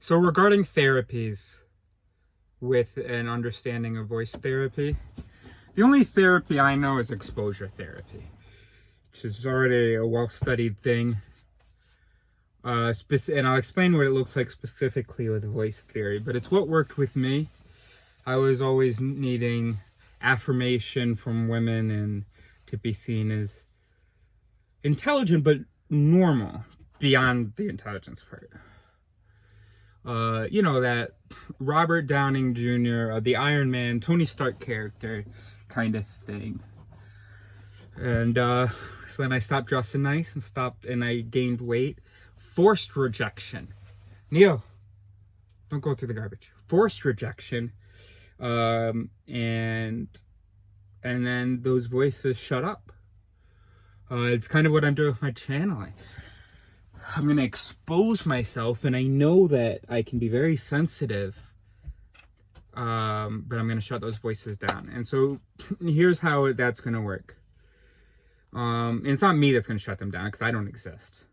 So regarding therapies with an understanding of voice therapy, the only therapy I know is exposure therapy, which is already a well-studied thing. And I'll explain what it looks like specifically with voice theory, but it's what worked with me. I was always needing affirmation from women and to be seen as intelligent, but normal, beyond the intelligence part. You know, that Robert Downing Jr., the Iron Man, Tony Stark character kind of thing. And so then I stopped dressing nice and I gained weight. Forced rejection. Neil, don't go through the garbage. Forced rejection. And then those voices shut up. It's kind of what I'm doing with my channel. I'm going to expose myself, and I know that I can be very sensitive, but I'm going to shut those voices down. And so here's how that's going to work. And it's not me that's going to shut them down, because I don't exist.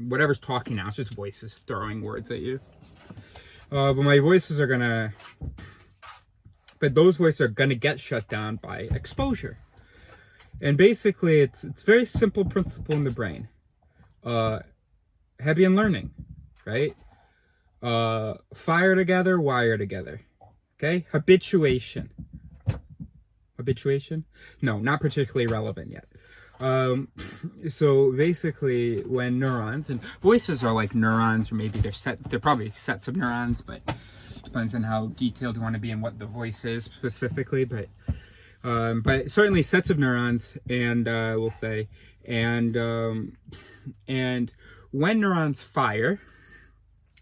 Whatever's talking now, it's just voices throwing words at you. But those voices are going to get shut down by exposure. And basically, it's a very simple principle in the brain. Hebbian learning, right? Fire together, wire together. Okay? Habituation. Habituation? No, not particularly relevant yet. So basically, when neurons, and voices are like neurons, or maybe they're probably sets of neurons, but depends on how detailed you want to be and what the voice is specifically, but certainly sets of neurons, and we'll say, and when neurons fire,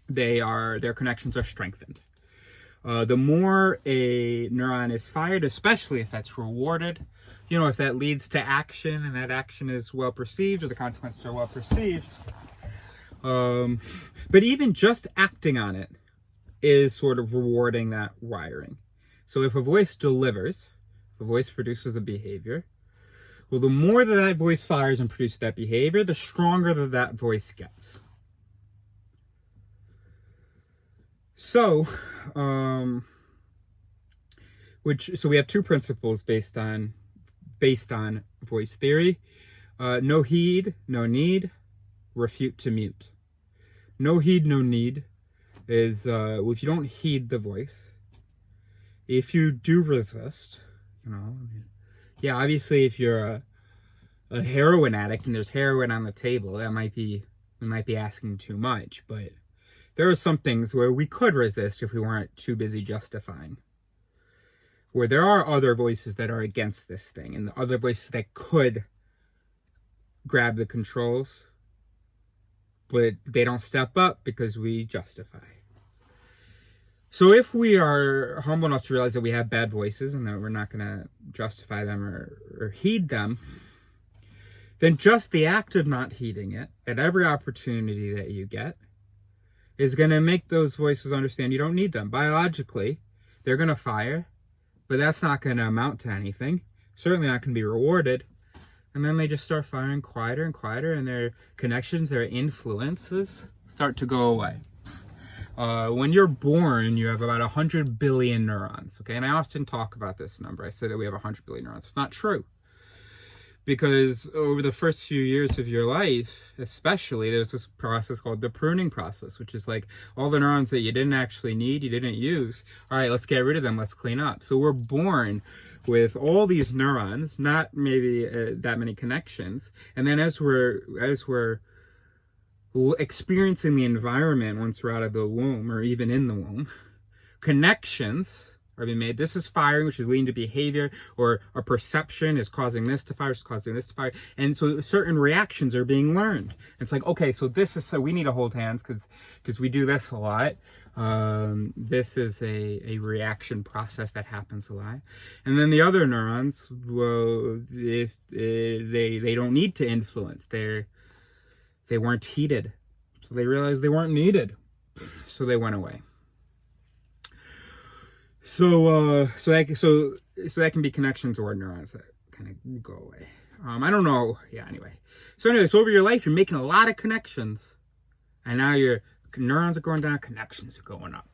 their connections are strengthened. The more a neuron is fired, especially if that's rewarded, you know, if that leads to action and that action is well perceived, or the consequences are well perceived. But even just acting on it is sort of rewarding that wiring. So if a voice delivers, if a voice produces a behavior, well, the more that voice fires and produces that behavior, the stronger that voice gets. So, so we have two principles based on voice theory. No heed, no need. Refute to mute. No heed, no need is if you don't heed the voice. If you do resist, you know, yeah, obviously if you're a heroin addict and there's heroin on the table, we might be asking too much, but there are some things where we could resist if we weren't too busy justifying. Where there are other voices that are against this thing, and the other voices that could grab the controls, but they don't step up because we justify. So if we are humble enough to realize that we have bad voices and that we're not going to justify them or heed them, then just the act of not heeding it at every opportunity that you get is going to make those voices understand you don't need them. Biologically, they're going to fire, but that's not going to amount to anything. Certainly not going to be rewarded. And then they just start firing quieter and quieter, and their connections, their influences start to go away. When you're born, you have about 100 billion neurons, okay? And I often talk about this number. I say that we have 100 billion neurons. It's not true. Because over the first few years of your life, especially, there's this process called the pruning process, which is like all the neurons that you didn't actually need, you didn't use. All right, let's get rid of them. Let's clean up. So we're born with all these neurons, not maybe that many connections. And then as we're experiencing the environment once we're out of the womb, or even in the womb, connections are being made. This is firing, which is leading to behavior, or a perception is causing this to fire, is causing this to fire. And so certain reactions are being learned. It's like, okay, so we need to hold hands because we do this a lot. This is a reaction process that happens a lot. And then the other neurons, well, if they don't need to influence, they weren't heated. So they realized they weren't needed. So they went away. So that can be connections or neurons that kind of go away. I don't know. Yeah, anyway. So over your life, you're making a lot of connections. And now you're Neurons are going down, connections are going up.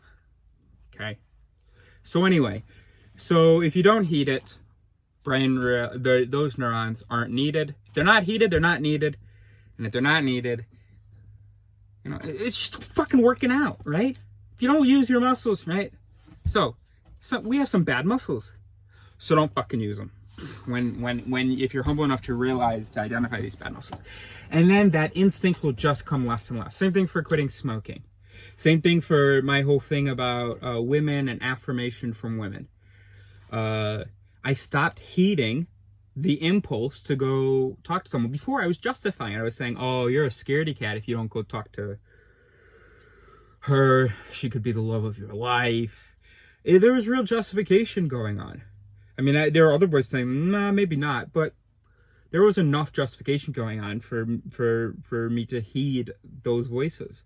Okay? So anyway, so if you don't heed it, those neurons aren't needed. If they're not heated, they're not needed. And if they're not needed, it's just fucking working out, right? If you don't use your muscles, right? So we have some bad muscles. So don't fucking use them. If you're humble enough to realize, to identify these bad muscles. And then that instinct will just come less and less. Same thing for quitting smoking. Same thing for my whole thing about women and affirmation from women. I stopped heeding the impulse to go talk to someone. Before, I was justifying it. I was saying, oh, you're a scaredy cat if you don't go talk to her. She could be the love of your life. There was real justification going on. I mean, there are other voices saying, nah, maybe not. But there was enough justification going on for me to heed those voices.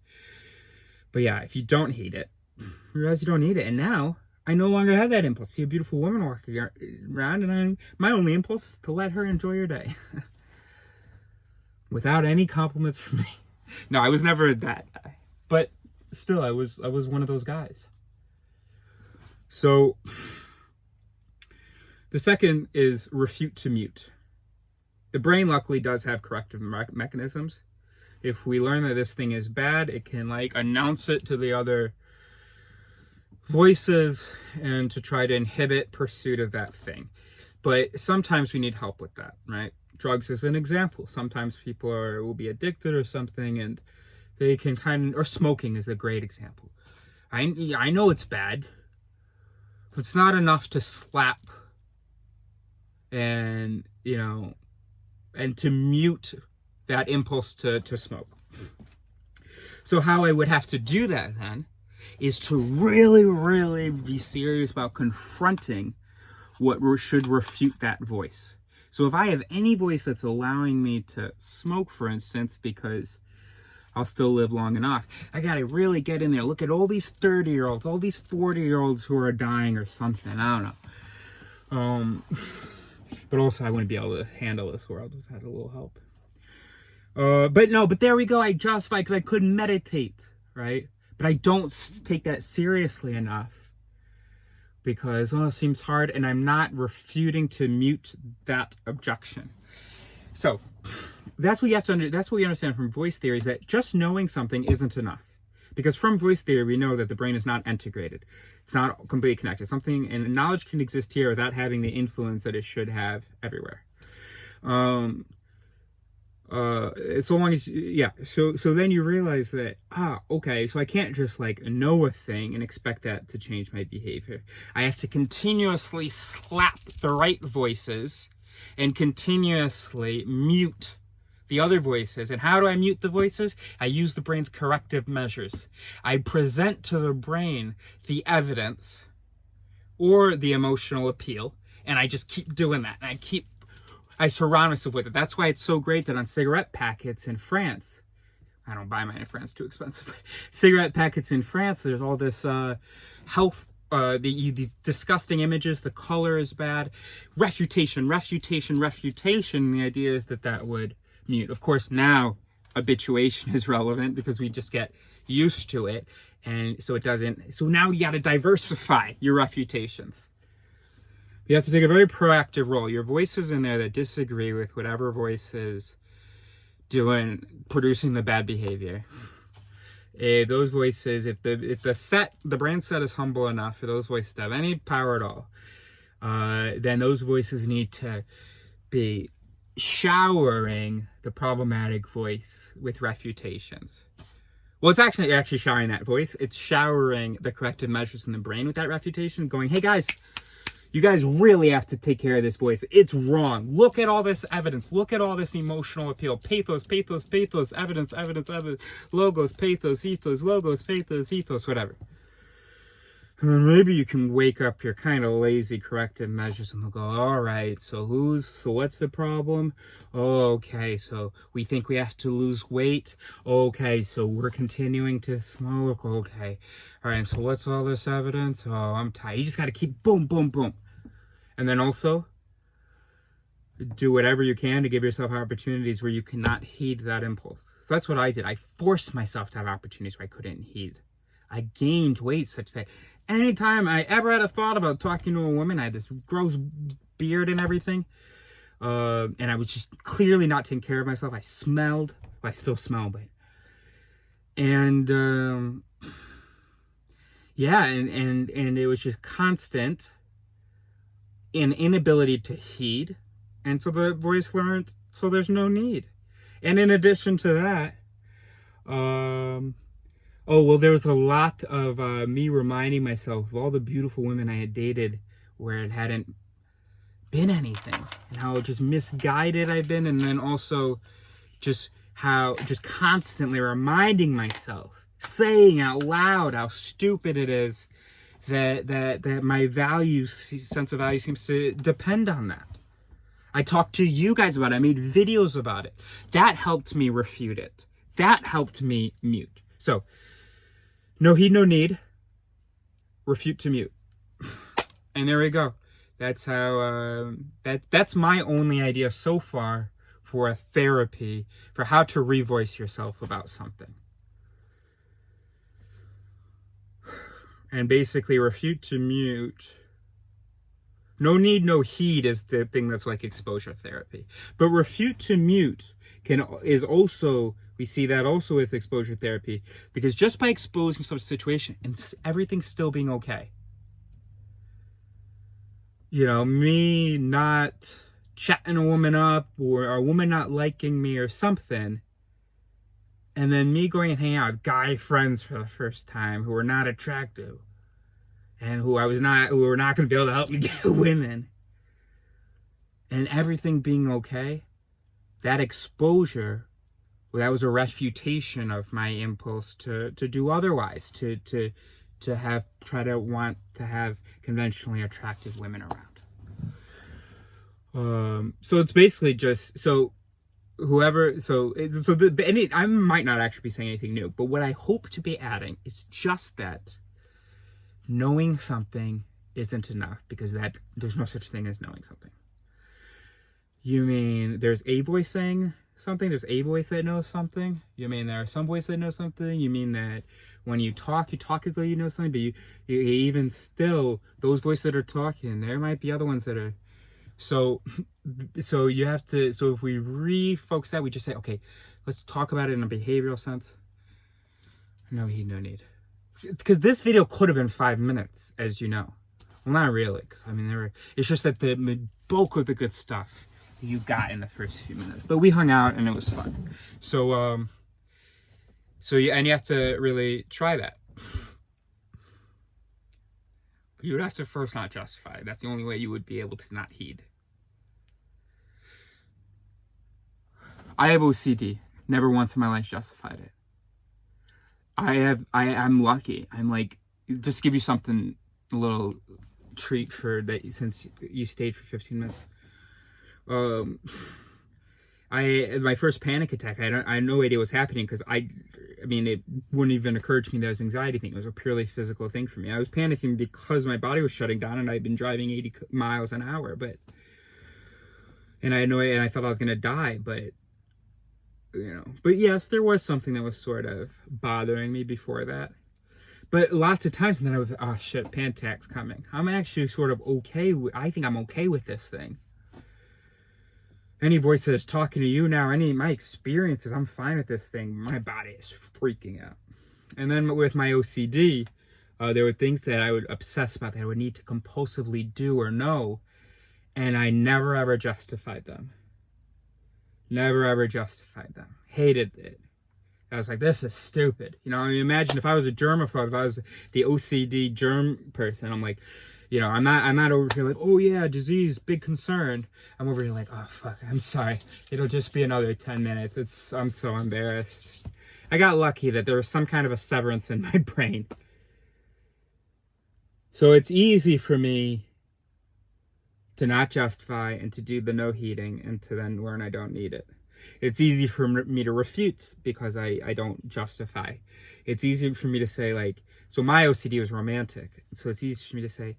But yeah, if you don't heed it, you realize you don't need it. And now, I no longer have that impulse. See a beautiful woman walking around, and my only impulse is to let her enjoy her day. Without any compliments from me. No, I was never that guy. But still, I was one of those guys. So, the second is refute to mute. The brain, luckily, does have corrective mechanisms. If we learn that this thing is bad, it can, announce it to the other voices and to try to inhibit pursuit of that thing. But sometimes we need help with that, right? Drugs is an example. Sometimes people will be addicted or something, and they can or smoking is a great example. I know it's bad, but it's not enough to slap and to mute that impulse to smoke. So how I would have to do that then is to really, really be serious about confronting what should refute that voice. So if I have any voice that's allowing me to smoke, for instance, because I'll still live long enough, I gotta really get in there. Look at all these 30-year-olds, all these 40-year-olds who are dying or something. I don't know. But also I wouldn't be able to handle this world without a little help. But there we go. I justify because I couldn't meditate, right? But I don't take that seriously enough because, it seems hard, and I'm not refuting to mute that objection. So that's what you have to that's what we understand from voice theory, is that just knowing something isn't enough. Because from voice theory, we know that the brain is not integrated. It's not completely connected. And knowledge can exist here without having the influence that it should have everywhere. So long as, so then you realize that, okay, so I can't just know a thing and expect that to change my behavior. I have to continuously slap the right voices and continuously mute the other voices. And how do I mute the voices? I use the brain's corrective measures. I present to the brain the evidence or the emotional appeal, and I just keep doing that. And I surround myself with it. That's why it's so great that on cigarette packets in France, I don't buy mine in France, too expensive. Cigarette packets in France, there's all this health, these disgusting images, the color is bad. Refutation. The idea is that would mute. Of course, now habituation is relevant because we just get used to it. And so it doesn't, so now you got to diversify your refutations. You have to take a very proactive role. Your voices in there that disagree with whatever voice is producing the bad behavior. Those voices, if the brain set is humble enough for those voices to have any power at all, then those voices need to be showering the problematic voice with refutations. Well, it's actually showering that voice. It's showering the corrective measures in the brain with that refutation, going, hey guys, you guys really have to take care of this voice. It's wrong. Look at all this evidence. Look at all this emotional appeal. Pathos, evidence, logos, pathos, ethos, logos, pathos, ethos, whatever. And then maybe you can wake up your kind of lazy corrective measures and they'll go, all right, so what's the problem? Oh, okay, so we think we have to lose weight. Okay, so we're continuing to smoke. Okay. All right, so what's all this evidence? Oh, I'm tired. You just got to keep boom, boom, boom. And then also do whatever you can to give yourself opportunities where you cannot heed that impulse. So that's what I did. I forced myself to have opportunities where I couldn't heed. I gained weight such that anytime I ever had a thought about talking to a woman, I had this gross beard and everything. And I was just clearly not taking care of myself. I smelled. Well, I still smell, but... And, yeah, and it was just constant an inability to heed. And so the voice learned, so there's no need. And in addition to that, oh, well, there was a lot of me reminding myself of all the beautiful women I had dated where it hadn't been anything, and how just misguided I've been, and then also just how just constantly reminding myself, saying out loud how stupid it is that my sense of value seems to depend on that. I talked to you guys about it. I made videos about it. That helped me refute it. That helped me mute. So, no heed, no need. Refute to mute. And there we go. That's how, that's my only idea so far for a therapy, for how to revoice yourself about something. And basically, refute to mute. No need, no heed is the thing that's like exposure therapy. But refute to mute is also, we see that also with exposure therapy, because just by exposing some situation and everything's still being okay. You know, me not chatting a woman up, or a woman not liking me or something, and then me going and hanging out with guy friends for the first time who were not attractive, and who were not going to be able to help me get women, and everything being okay. That exposure, well, that was a refutation of my impulse to do otherwise, to want to have conventionally attractive women around. So it's basically just, I might not actually be saying anything new, but what I hope to be adding is just that knowing something isn't enough, because there's no such thing as knowing something. You mean there's a voice saying something? There's a voice that knows something? You mean there are some voices that know something? You mean that when you talk as though you know something, but you even still, those voices that are talking, there might be other ones that are... So you have to, so if we refocus that, we just say, okay, let's talk about it in a behavioral sense. No heed, no need. Because this video could have been 5 minutes, as you know. Well, not really, because I mean, it's just that the bulk of the good stuff you got in the first few minutes. But we hung out and it was fun. So you have to really try that. You would have to first not justify. That's the only way you would be able to not heed. I have OCD. Never once in my life justified it. I'm lucky. I'm like, just give you something, a little treat for that, since you stayed for 15 minutes. My first panic attack, I had no idea what was happening, because I mean, it wouldn't even occur to me that it was an anxiety thing. It was a purely physical thing for me. I was panicking because my body was shutting down and I'd been driving 80 miles an hour, and I thought I was going to die, but yes, there was something that was sort of bothering me before that. But lots of times, and then I was, oh shit, panic attack's coming. I'm actually sort of okay. I think I'm okay with this thing. Any voice that is talking to you now, my experiences, I'm fine with this thing. My body is freaking out. And then with my OCD, there were things that I would obsess about, that I would need to compulsively do or know, and I never ever justified them. Never ever justified them. Hated it. I was like, this is stupid. I mean, imagine if I was a germaphobe, if I was the OCD germ person, I'm like, I'm not over here like, oh yeah, disease, big concern. I'm over here like, oh fuck, I'm sorry. It'll just be another 10 minutes. I'm so embarrassed. I got lucky that there was some kind of a severance in my brain. So it's easy for me to not justify and to do the no heeding and to then learn I don't need it. It's easy for me to refute because I don't justify. It's easy for me to say, like, so my OCD was romantic. So it's easy for me to say,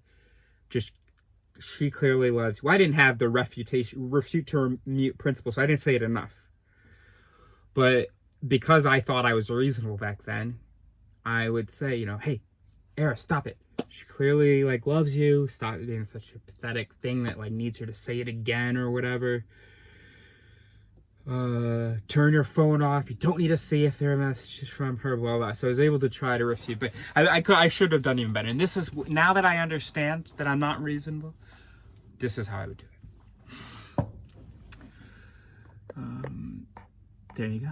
just, she clearly loves you. Well, I didn't have the refute to mute principle, so I didn't say it enough. But because I thought I was reasonable back then, I would say, you know, hey, Era, stop it. She clearly like loves you. Stop being such a pathetic thing that like needs her to say it again or whatever. Turn your phone off. You don't need to see if there are messages from her, blah, blah. So I was able to try to refute, but I should have done even better. And this is, now that I understand that I'm not reasonable, this is how I would do it. There you go.